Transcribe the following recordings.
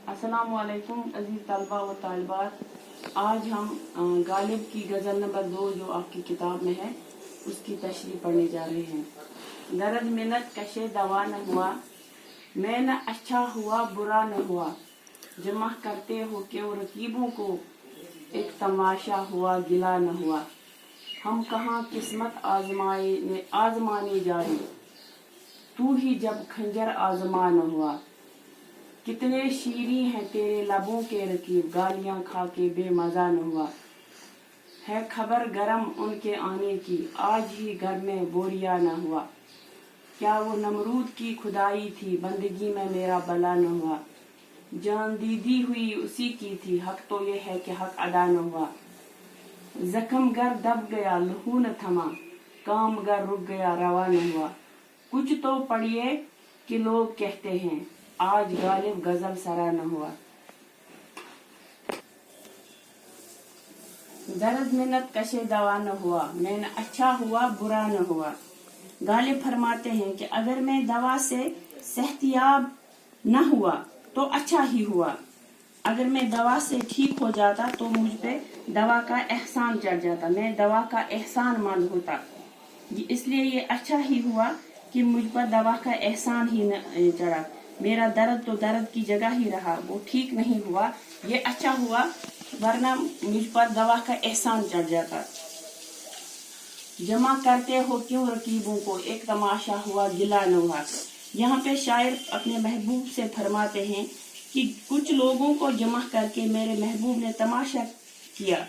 अस्सलाम वालेकुम अजीज तलबा व तालिबात। आज हम गालिब की गज़ल नंबर 2 जो आपकी किताब में है उसकी तशरीह पढ़ने जा रहे हैं। गरज मिन्नत कशे दवा न हुआ, मैं न अच्छा हुआ बुरा न हुआ, जमा करते हो क्यों रकीबों को, एक तमाशा हुआ गिला न हुआ। हम कहाँ किस्मत आजमाने जाए, तू ही जब खंजर आजमा न हुआ। कितने शीरी हैं तेरे लबों के रकीब, गालियां खा के बेमजा न हुआ। है खबर गरम उनके आने की, आज ही घर में बोरिया न हुआ। क्या वो नमरूद की खुदाई थी, बंदगी में मेरा भला न हुआ। जान दीदी हुई उसी की थी, हक तो ये है कि हक अदा न हुआ। जख्म गर दब गया लहू न थमा, काम गर रुक गया रवा न हुआ। कुछ तो पढ़िए कि लोग कहते हैं, आज गालिब गजल सरा न हुआ। गरज मिन्नत कशे दवा न हुआ, मैं न अच्छा हुआ बुरा न हुआ। गालिब फरमाते हैं कि अगर मैं दवा से सेहतियाब न हुआ तो अच्छा ही हुआ। अगर मैं दवा से ठीक हो जाता तो मुझ पे दवा का एहसान चढ़ जाता, मैं दवा का एहसान मंद होता। इसलिए ये अच्छा ही हुआ कि मुझ पर दवा का एहसान ही न चढ़ा। मेरा दर्द तो दर्द की जगह ही रहा, वो ठीक नहीं हुआ। ये अच्छा हुआ, वरना मुझ पर दवा का एहसान चढ़ जाता। जमा करते हो क्यों रकीबों को, एक तमाशा हुआ गिला न हुआ। यहाँ पे शायर अपने महबूब से फरमाते हैं कि कुछ लोगों को जमा करके मेरे महबूब ने तमाशा किया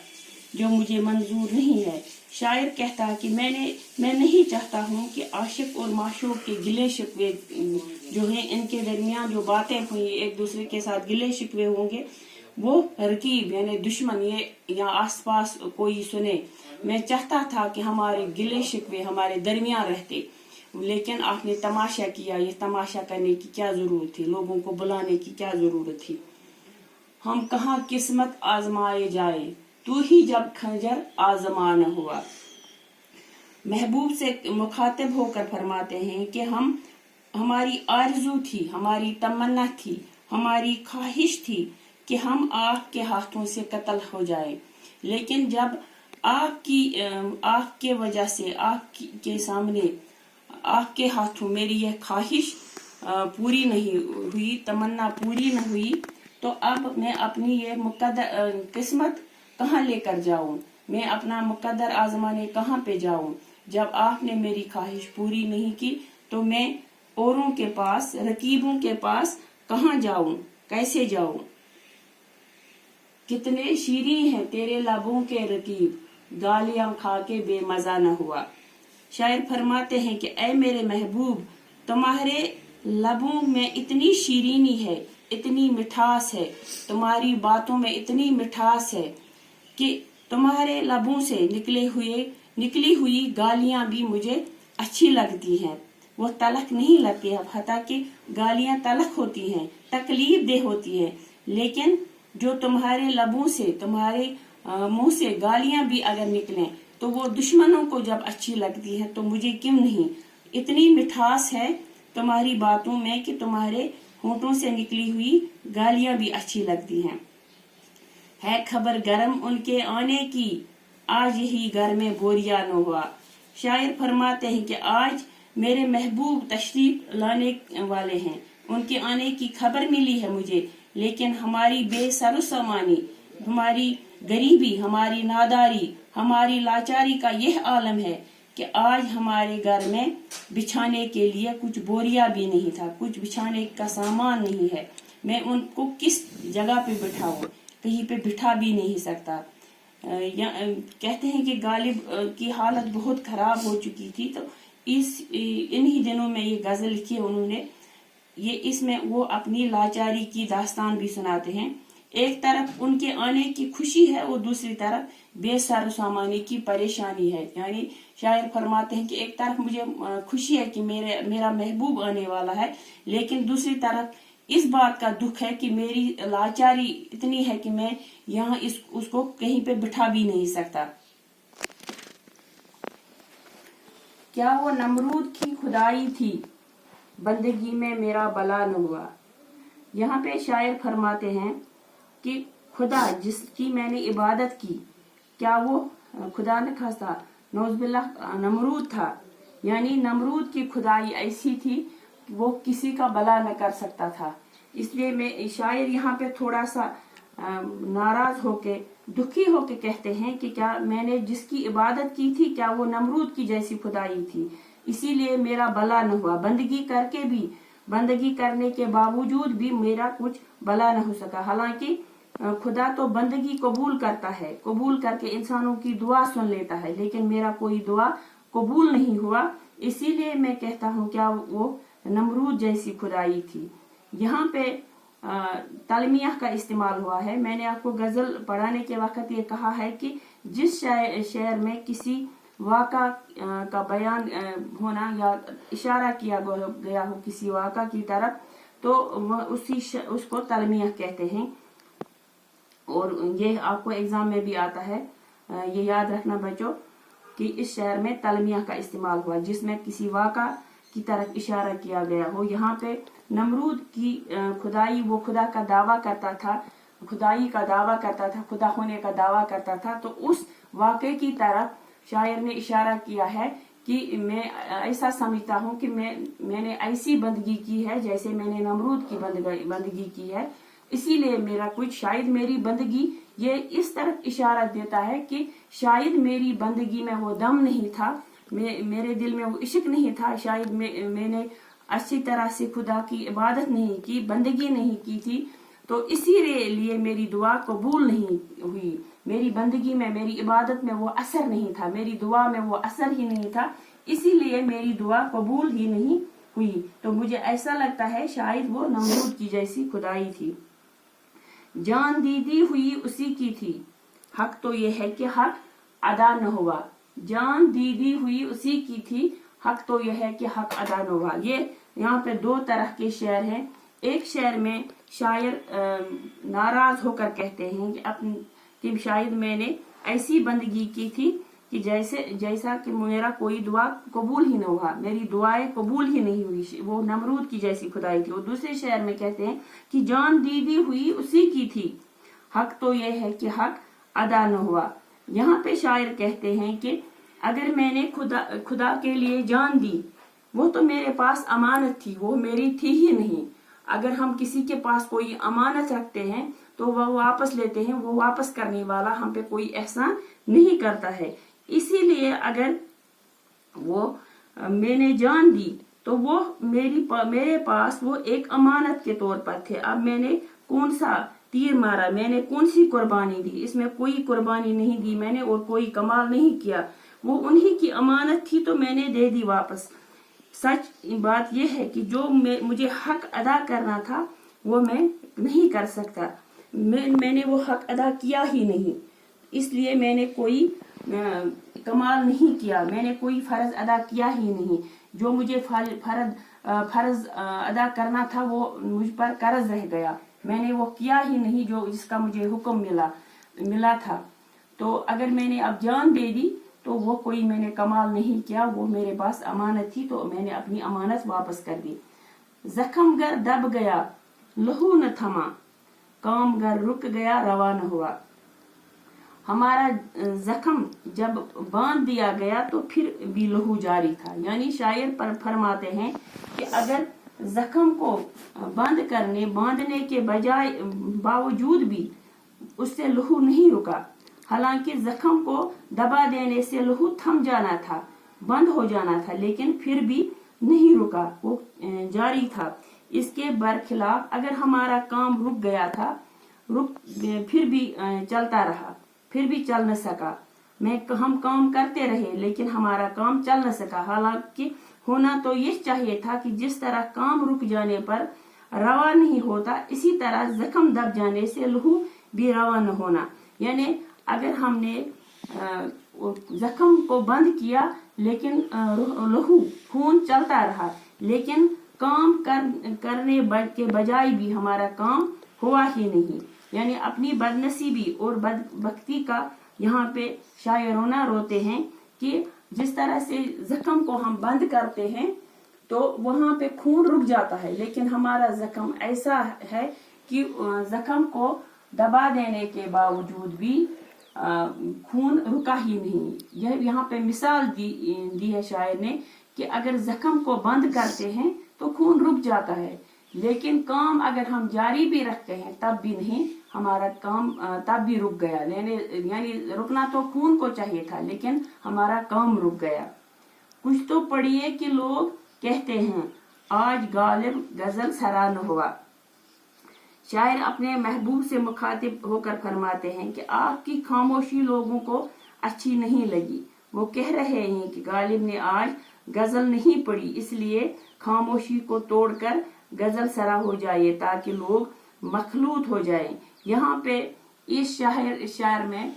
जो मुझे मंजूर नहीं है। शायर कहता है कि मैं नहीं चाहता हूँ कि आशिक और माशूक के गिले शिकवे जो हैं, इनके दरमियान जो बातें हुई एक दूसरे के साथ गिले शिकवे होंगे, वो रकीब यानी दुश्मन ये या आसपास कोई सुने। मैं चाहता था कि हमारे गिले शिकवे हमारे दरमियान रहते, लेकिन आपने तमाशा किया। ये तमाशा करने की क्या जरूरत थी, लोगों को बुलाने की क्या जरूरत थी। हम कहाँ किस्मत आजमाए जाए, तू ही जब खंजर आजमा न हुआ। महबूब से मुखातिब होकर फरमाते हैं कि हमारी आरज़ू थी, हमारी तमन्ना थी, हमारी ख्वाहिश थी कि हम आग के हाथों से कत्ल हो जाए, लेकिन जब आग के वजह से के सामने आग के हाथों मेरी यह ख्वाहिश पूरी नहीं हुई, तमन्ना पूरी न हुई, तो अब मैं अपनी ये मुकद्दर किस्मत कहाँ लेकर जाऊं, मैं अपना मुकद्दर आजमाने कहाँ पे जाऊं। जब आपने मेरी ख्वाहिश पूरी नहीं की तो मैं औरों के पास, रकीबों के पास कहाँ जाऊं, कैसे जाऊं। कितने शीरी हैं तेरे लबों के रकीब, गालियां खा के बेमजा न हुआ। शायर फरमाते हैं कि ऐ मेरे महबूब, तुम्हारे लबों में इतनी शीरीनी है, इतनी मिठास है, तुम्हारी बातों में इतनी मिठास है कि तुम्हारे लबों से निकली हुई गालियां भी मुझे अच्छी लगती हैं। वो तलख नहीं लगती है, हालांकि गालियां तलख होती हैं, तकलीफ दे होती हैं, लेकिन जो तुम्हारे लबों से, तुम्हारे मुंह से गालियां भी अगर निकलें तो वो दुश्मनों को जब अच्छी लगती है तो मुझे क्यों नहीं। इतनी मिठास है तुम्हारी बातों में कि तुम्हारे होठों से निकली हुई गालियां भी अच्छी लगती हैं। है खबर गरम उनके आने की, आज ही घर में बोरिया न हुआ। शायर फरमाते हैं कि आज मेरे महबूब तशरीफ लाने वाले हैं, उनके आने की खबर मिली है मुझे, लेकिन हमारी बेसरुसामानी, हमारी गरीबी, हमारी नादारी, हमारी लाचारी का यह आलम है कि आज हमारे घर में बिछाने के लिए कुछ बोरिया भी नहीं था, कुछ बिछाने का सामान नहीं है। मैं उनको किस जगह पे बिठाऊं, कहीं पे बिठा भी नहीं सकता। कहते हैं कि गालिब की हालत बहुत खराब हो चुकी थी, तो इन्हीं दिनों में ये गजल लिखी है उन्होंने। ये इसमें वो अपनी लाचारी की दास्तान भी सुनाते हैं। एक तरफ उनके आने की खुशी है और दूसरी तरफ बेसर सामानी की परेशानी है। यानी शायर फरमाते हैं कि एक तरफ मुझे खुशी है कि मेरा महबूब आने वाला है, लेकिन दूसरी तरफ इस बात का दुख है कि मेरी लाचारी इतनी है कि मैं यहाँ उसको कहीं पे बिठा भी नहीं सकता। क्या वो नमरूद की खुदाई थी, बंदगी में मेरा भला न हुआ। यहाँ पे शायर फरमाते हैं कि खुदा जिसकी मैंने इबादत की, क्या वो खुदा न खास्ता नौज़बिल्लाह नमरूद था। यानी नमरूद की खुदाई ऐसी थी वो किसी का भला न कर सकता था। इसलिए मैं शायर यहाँ पे थोड़ा सा नाराज होके, दुखी होके कहते हैं कि क्या मैंने जिसकी इबादत की थी, क्या वो नमरूद की जैसी खुदाई थी, इसीलिए मेरा भला न हुआ। बंदगी करने के बावजूद भी मेरा कुछ भला न हो सका। हालांकि खुदा तो बंदगी कबूल करता है, कबूल करके इंसानों की दुआ सुन लेता है, लेकिन मेरा कोई दुआ कबूल नहीं हुआ। इसीलिए मैं कहता हूँ क्या वो नमरूद जैसी खुदाई थी। यहाँ पे तलमिया का इस्तेमाल हुआ है। मैंने आपको गजल पढ़ाने के वक्त ये कहा है कि जिस शेर में किसी वाक़ा का बयान होना या इशारा किया गया हो किसी वाक़ा की तरफ, तो उसको तलमिया कहते हैं। और ये आपको एग्जाम में भी आता है, ये याद रखना बच्चों कि इस शेर में तलमिया का इस्तेमाल हुआ जिसमें किसी वाक़ा की तरफ इशारा किया गया हो। यहाँ पे नमरूद की खुदाई, वो खुदा का दावा करता था, खुदाई का दावा करता था, खुदा होने का दावा करता था, तो उस वाक़े की तरफ शायर ने इशारा किया है कि मैं ऐसा समझता हूँ कि मैंने ऐसी बंदगी की है जैसे मैंने नमरूद की बंदगी की है। इसीलिए मेरा कुछ, शायद मेरी बंदगी ये इस तरफ इशारा देता है कि शायद मेरी बंदगी में वो दम नहीं था, मेरे दिल में वो इश्क नहीं था, शायद मैंने अच्छी तरह से खुदा की इबादत नहीं की, बंदगी नहीं की थी, तो इसीलिए मेरी दुआ कबूल नहीं हुई। मेरी बंदगी में, मेरी इबादत में वो असर नहीं था, मेरी दुआ में वो असर ही नहीं था, इसीलिए मेरी दुआ कबूल ही नहीं हुई। तो मुझे ऐसा लगता है शायद वो नमरूद की जैसी खुदाई थी। जान दीदी हुई उसी की थी, हक तो ये है कि हक अदा न हुआ। जान दीदी हुई उसी की थी, हक तो यह है कि हक अदा न हुआ। ये यहाँ पे दो तरह के शेर हैं। एक शेर में शायर नाराज होकर कहते हैं कि शायद मैंने ऐसी बंदगी की थी कि जैसा कि मेरा कोई दुआ कबूल ही न हुआ, मेरी दुआएं कबूल ही नहीं हुई, वो नमरूद की जैसी खुदाई थी। और दूसरे शेर में कहते हैं कि जान दीदी हुई उसी की थी, हक तो ये है कि हक अदा न हुआ। यहाँ पे शायर कहते हैं कि अगर मैंने खुदा के लिए जान दी, वो तो मेरे पास अमानत थी, वो मेरी थी ही नहीं। अगर हम किसी के पास कोई अमानत रखते हैं तो वह वापस लेते हैं, वो वापस करने वाला हम पे कोई एहसान नहीं करता है। इसीलिए अगर वो मैंने जान दी तो वो मेरे पास वो एक अमानत के तौर पर थे। अब मैंने कौन सा तीर मारा, मैंने कौन सी कुर्बानी दी, इसमें कोई कुर्बानी नहीं दी मैंने और कोई कमाल नहीं किया, वो उन्हीं की अमानत थी तो मैंने दे दी वापस। सच बात यह है कि जो मुझे हक अदा करना था वो मैं नहीं कर सकता, मैंने वो हक अदा किया ही नहीं, इसलिए मैंने कोई कमाल नहीं किया, मैंने कोई फर्ज अदा किया ही नहीं। जो मुझे फर्ज अदा करना था वो मुझ पर कर्ज रह गया, मैंने वो किया ही नहीं जो जिसका मुझे हुक्म मिला था। तो अगर मैंने अब जान दे दी तो वो कोई मैंने कमाल नहीं किया, वो मेरे पास अमानत थी तो मैंने अपनी अमानत वापस कर दी। जख्म गर दब गया लहू न थमा, काम गर रुक गया रवा न हुआ। हमारा जख्म जब बांध दिया गया तो फिर भी लहू जारी था। यानी शायर पर फरमाते हैं कि अगर जख्म को बांधने के बावजूद भी उससे लहू नहीं रुका, हालांकि जख्म को दबा देने से लहू थम जाना था, बंद हो जाना था, लेकिन फिर भी नहीं रुका, वो जारी था। इसके बरखिलाफ अगर हमारा काम रुक गया था, फिर भी चलता रहा, फिर भी चल न सका, हम काम करते रहे लेकिन हमारा काम चल न सका। हालांकि होना तो ये चाहिए था कि जिस तरह काम रुक जाने पर रवा नहीं होता, इसी तरह जख्म दब जाने से लहू भी रवा न होना। यानी अगर हमने जख्म को बंद किया लेकिन लहू खून चलता रहा, लेकिन काम करने के बजाय भी हमारा काम हुआ ही नहीं। यानी अपनी बदनसीबी और बदबख्ती का यहाँ पे शायरोना रोते हैं कि जिस तरह से जख्म को हम बंद करते हैं तो वहां पे खून रुक जाता है, लेकिन हमारा जख्म ऐसा है कि जख्म को दबा देने के बावजूद भी खून रुका ही नहीं। यह यहाँ पे मिसाल दी है शायर ने कि अगर जख्म को बंद करते हैं तो खून रुक जाता है, लेकिन काम अगर हम जारी भी रखते हैं तब भी नहीं, हमारा काम तब भी रुक गया। यानी रुकना तो खून को चाहिए था, लेकिन हमारा काम रुक गया। कुछ तो पढ़िए कि लोग कहते हैं आज गालिब गजल सराहना हुआ। शायर अपने महबूब से मुखातिब होकर फरमाते हैं कि आपकी खामोशी लोगों को अच्छी नहीं लगी। वो कह रहे हैं कि गालिब ने आज गजल नहीं पढ़ी, इसलिए खामोशी को तोड़कर गजल सरा हो जाए ताकि लोग मखलूत हो जाएं। यहाँ पे इस शायर में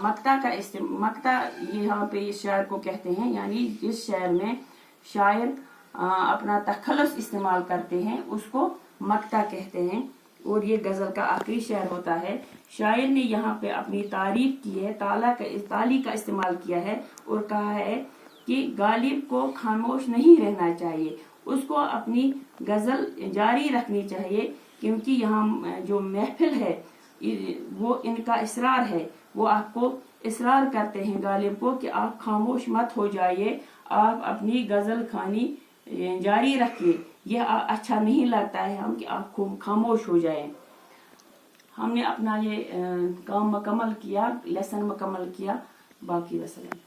मक्ता यहाँ पे इस शायर को कहते हैं, यानी इस शायर में शायर अपना तखल्लुस इस्तेमाल करते हैं, उसको मक्ता कहते हैं। और ये गजल का आखिरी शेर होता है। शायर ने यहाँ पे अपनी तारीफ की है, ताली का इस्तेमाल किया है और कहा है कि गालिब को खामोश नहीं रहना चाहिए, उसको अपनी गजल जारी रखनी चाहिए, क्योंकि यहाँ जो महफिल है वो इनका इसरार है। वो आपको इसरार करते हैं गालिब को कि आप खामोश मत हो जाइए, आप अपनी गजल खानी जारी रखिए। यह अच्छा नहीं लगता है हम कि आप खामोश हो जाएं। हमने अपना ये काम मुकम्मल किया, लेसन मुकम्मल किया। बाकी वसल्लम।